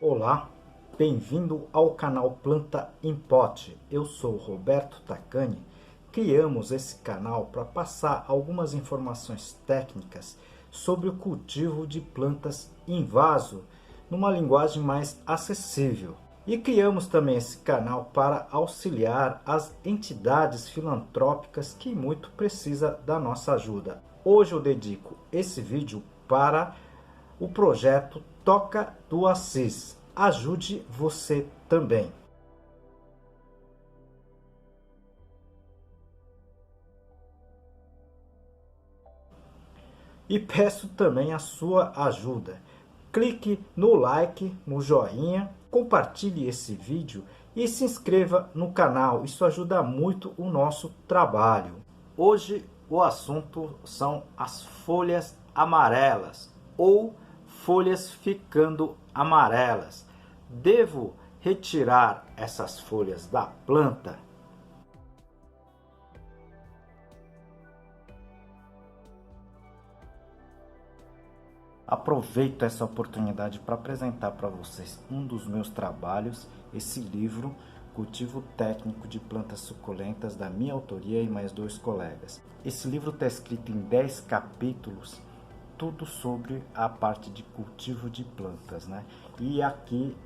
Olá, bem-vindo ao canal Planta em Pote. Eu sou Roberto Tacani. Criamos esse canal para passar algumas informações técnicas sobre o cultivo de plantas em vaso, numa linguagem mais acessível. E criamos também esse canal para auxiliar as entidades filantrópicas que muito precisam da nossa ajuda. Hoje eu dedico esse vídeo para o projeto Toca do Assis. Ajude você também. E peço também a sua ajuda. Clique no like, no joinha, compartilhe esse vídeo e se inscreva no canal. Isso ajuda muito o nosso trabalho. Hoje o assunto são as folhas amarelas ou folhas ficando amarelas. Devo retirar essas folhas da planta? Aproveito essa oportunidade para apresentar para vocês um dos meus trabalhos, esse livro, Cultivo Técnico de Plantas Suculentas, da minha autoria e mais 2 colegas. Esse livro está escrito em 10 capítulos, tudo sobre a parte de cultivo de plantas, né? E aqui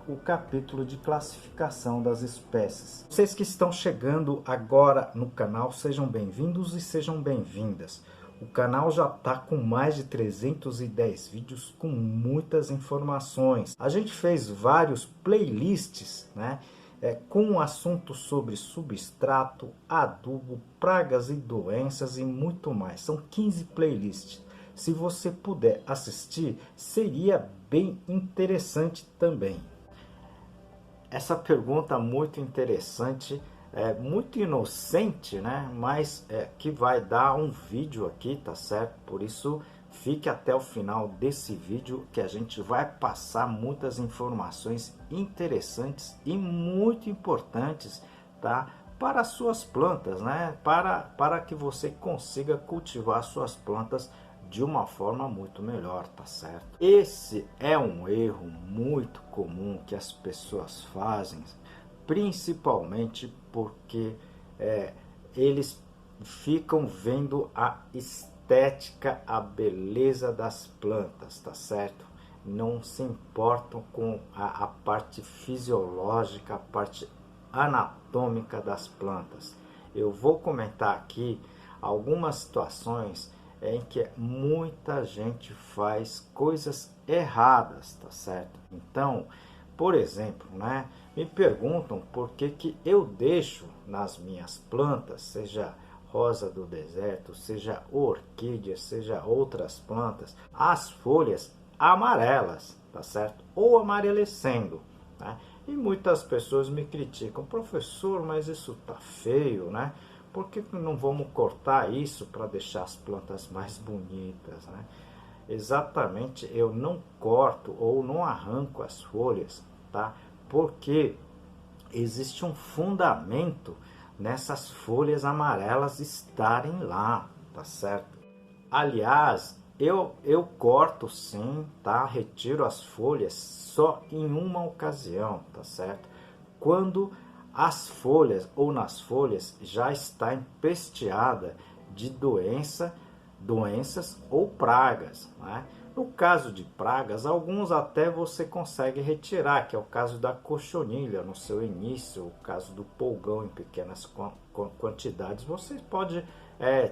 o capítulo de classificação das espécies. Vocês que estão chegando agora no canal, sejam bem-vindos e sejam bem-vindas. O canal já está com mais de 310 vídeos com muitas informações. A gente fez vários playlists, né? Com assuntos sobre substrato, adubo, pragas e doenças e muito mais. São 15 playlists. Se você puder assistir, seria bem interessante também. Essa pergunta muito interessante, muito inocente, né? Mas que vai dar um vídeo aqui, tá certo? Por isso, fique até o final desse vídeo que a gente vai passar muitas informações interessantes e muito importantes, tá? Para as suas plantas, né? Para que você consiga cultivar suas plantas de uma forma muito melhor, tá certo? Esse é um erro muito comum que as pessoas fazem, principalmente porque eles ficam vendo a estética, a beleza das plantas, tá certo? Não se importam com a parte fisiológica, a parte anatômica das plantas. Eu vou comentar aqui algumas situações em que muita gente faz coisas erradas, tá certo? Então, por exemplo, né, me perguntam por que eu deixo nas minhas plantas, seja rosa do deserto, seja orquídea, seja outras plantas, as folhas amarelas, tá certo? Ou amarelecendo, né? E muitas pessoas me criticam, professor, mas isso tá feio, né? Por que não vamos cortar isso para deixar as plantas mais bonitas, né? Exatamente, eu não corto ou não arranco as folhas, tá? Porque existe um fundamento nessas folhas amarelas estarem lá, tá certo? Aliás, eu corto sim, tá? Retiro as folhas só em uma ocasião, tá certo? Quando as folhas ou nas folhas já está empesteada de doenças ou pragas, né? No caso de pragas, alguns até você consegue retirar, que é o caso da cochonilha no seu início, o caso do polgão em pequenas quantidades, você pode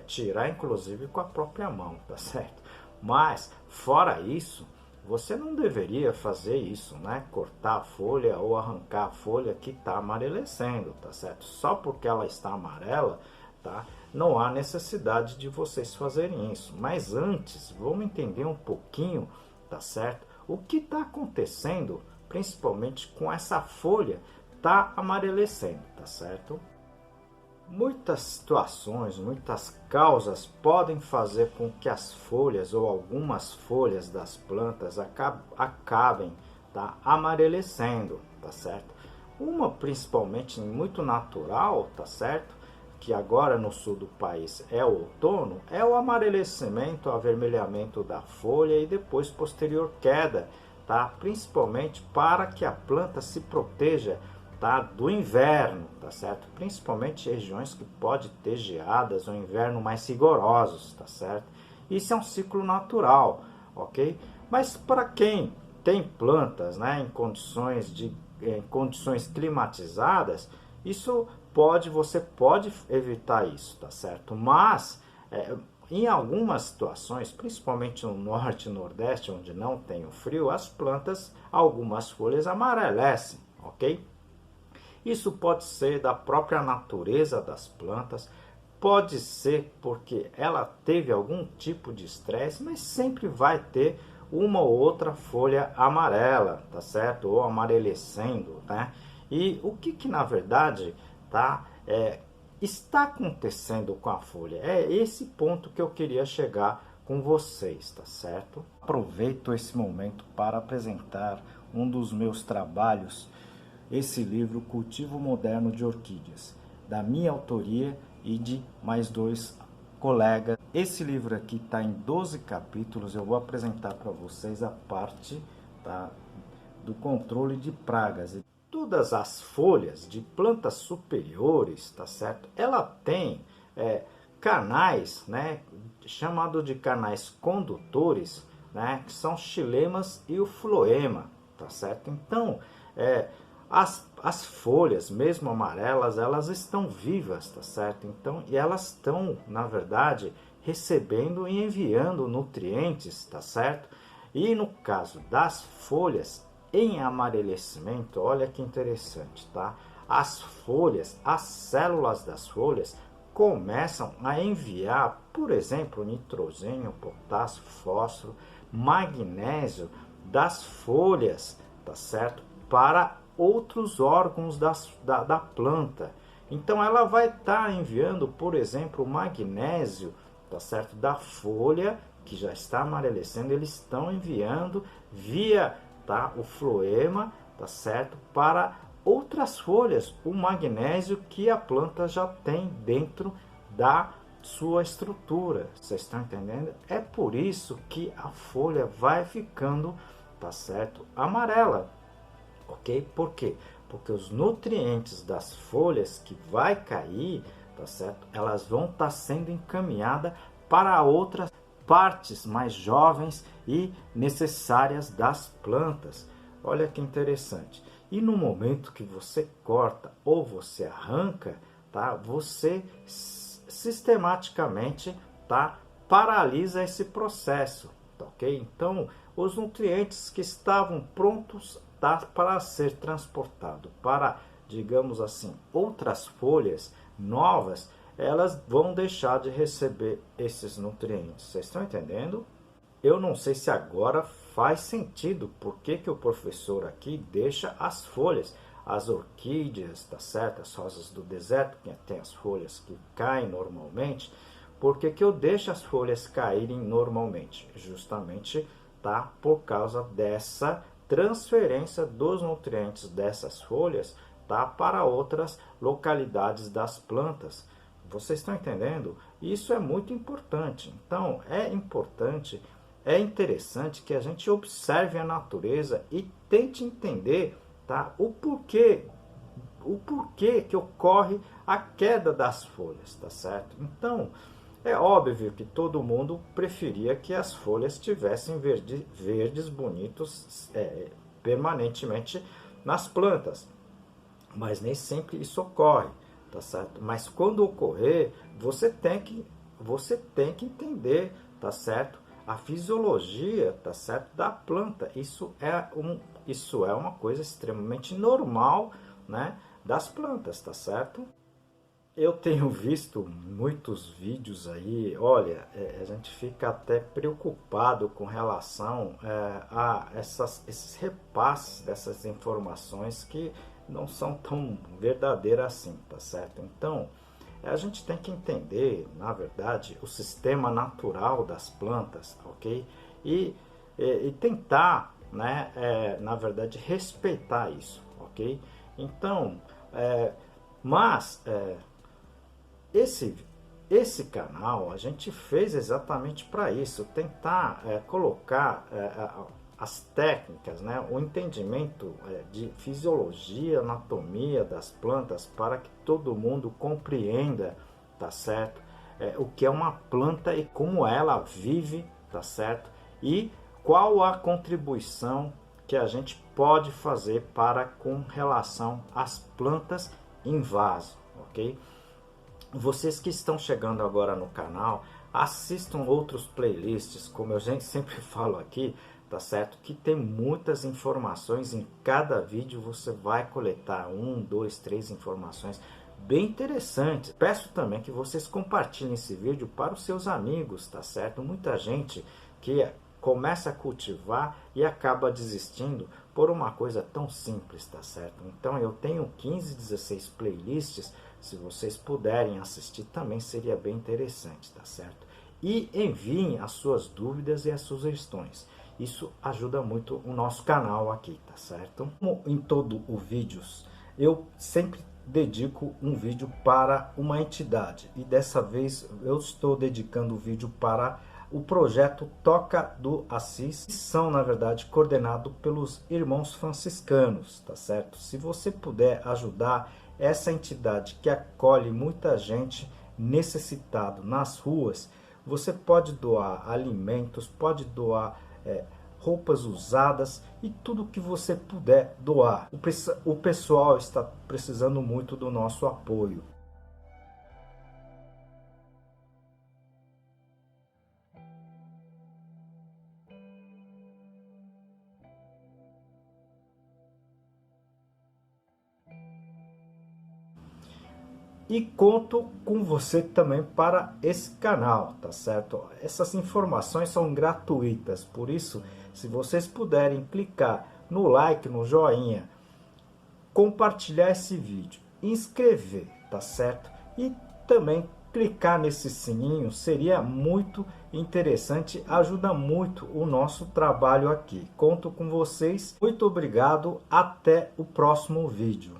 tirar inclusive com a própria mão, tá certo? Mas, fora isso, você não deveria fazer isso, né? Cortar a folha ou arrancar a folha que está amarelecendo, tá certo? Só porque ela está amarela, tá? Não há necessidade de vocês fazerem isso. Mas antes, vamos entender um pouquinho, tá certo? O que está acontecendo, principalmente com essa folha, tá amarelecendo, tá certo? Muitas situações, muitas causas podem fazer com que as folhas ou algumas folhas das plantas acabem, tá, amarelecendo, tá certo? Uma principalmente muito natural, tá certo? Que agora no sul do país é o outono, é o amarelecimento, o avermelhamento da folha e depois posterior queda tá? Principalmente para que a planta se proteja, tá? Do inverno, tá certo? Principalmente regiões que pode ter geadas ou inverno mais rigorosos, tá certo? Isso é um ciclo natural, ok? Mas para quem tem plantas, né, em condições climatizadas, você pode evitar isso, tá certo? Mas em algumas situações, principalmente no norte e nordeste, onde não tem o frio, as plantas, algumas folhas amarelecem, ok? Isso pode ser da própria natureza das plantas, pode ser porque ela teve algum tipo de estresse, mas sempre vai ter uma ou outra folha amarela, tá certo? Ou amarelecendo, né? E o que na verdade tá, está acontecendo com a folha? É esse ponto que eu queria chegar com vocês, tá certo? Aproveito esse momento para apresentar um dos meus trabalhos, esse livro Cultivo Moderno de Orquídeas, da minha autoria e de mais dois colegas. Esse livro aqui está em 12 capítulos, eu vou apresentar para vocês a parte, tá, do controle de pragas. Todas as folhas de plantas superiores, tá certo? Ela tem canais, né, chamado de canais condutores, né, que são xilemas e o floema, tá certo? Então, as folhas, mesmo amarelas, elas estão vivas, tá certo? Então, e elas estão, na verdade, recebendo e enviando nutrientes, tá certo? E no caso das folhas em amarelecimento, olha que interessante, tá? As folhas, as células das folhas começam a enviar, por exemplo, nitrogênio, potássio, fósforo, magnésio das folhas, tá certo? Para outros órgãos da planta. Então ela vai estar enviando, por exemplo, o magnésio, tá certo? Da folha que já está amarelecendo, eles estão enviando via, tá, o floema, tá certo? Para outras folhas, o magnésio que a planta já tem dentro da sua estrutura. Vocês estão entendendo? É por isso que a folha vai ficando, tá certo, amarela. Ok? Por quê? Porque os nutrientes das folhas que vai cair, tá certo? Elas vão estar sendo encaminhadas para outras partes mais jovens e necessárias das plantas. Olha que interessante. E no momento que você corta ou você arranca, tá? Você sistematicamente, tá, paralisa esse processo, tá, ok? Então, os nutrientes que estavam prontos, tá, para ser transportado para, digamos assim, outras folhas novas, elas vão deixar de receber esses nutrientes. Vocês estão entendendo? Eu não sei se agora faz sentido por que o professor aqui deixa as folhas, as orquídeas, tá certo? As rosas do deserto, que tem as folhas que caem normalmente. Por que eu deixo as folhas caírem normalmente? Justamente, tá, por causa dessa transferência dos nutrientes dessas folhas, tá, para outras localidades das plantas. Vocês estão entendendo? Isso é muito importante. Então, é interessante que a gente observe a natureza e tente entender, tá, o porquê que ocorre a queda das folhas, tá certo? Então, é óbvio que todo mundo preferia que as folhas tivessem verdes bonitos permanentemente nas plantas, mas nem sempre isso ocorre, tá certo? Mas quando ocorrer, você tem que entender, tá certo? A fisiologia, tá certo, da planta. Isso é uma coisa extremamente normal, né, das plantas, tá certo? Eu tenho visto muitos vídeos aí, olha, a gente fica até preocupado com relação a esses repasses dessas informações que não são tão verdadeiras assim, tá certo? Então, a gente tem que entender, na verdade, o sistema natural das plantas, ok? E tentar, né, na verdade, respeitar isso, ok? Então, mas esse canal a gente fez exatamente para isso, tentar colocar as técnicas, né, o entendimento de fisiologia, anatomia das plantas para que todo mundo compreenda, tá certo? O que é uma planta e como ela vive, tá certo? E qual a contribuição que a gente pode fazer para com relação às plantas em vaso, ok? Vocês que estão chegando agora no canal, assistam outros playlists, como eu sempre falo aqui, tá certo? Que tem muitas informações, em cada vídeo você vai coletar 1, 2, 3 informações bem interessantes. Peço também que vocês compartilhem esse vídeo para os seus amigos, tá certo? Muita gente que começa a cultivar e acaba desistindo por uma coisa tão simples, tá certo? Então eu tenho 15, 16 playlists, se vocês puderem assistir também seria bem interessante, tá certo? E enviem as suas dúvidas e as sugestões. Isso ajuda muito o nosso canal aqui, tá certo? Como em todo o vídeos, eu sempre dedico um vídeo para uma entidade. E dessa vez eu estou dedicando o vídeo para o projeto Toca do Assis, que são, na verdade, coordenados pelos irmãos franciscanos, tá certo? Se você puder ajudar essa entidade que acolhe muita gente necessitado nas ruas, você pode doar alimentos, pode doar roupas usadas e tudo que você puder doar. O pessoal está precisando muito do nosso apoio. E conto com você também para esse canal, tá certo? Essas informações são gratuitas, por isso, se vocês puderem clicar no like, no joinha, compartilhar esse vídeo, inscrever, tá certo? E também clicar nesse sininho seria muito interessante, ajuda muito o nosso trabalho aqui. Conto com vocês, muito obrigado, até o próximo vídeo.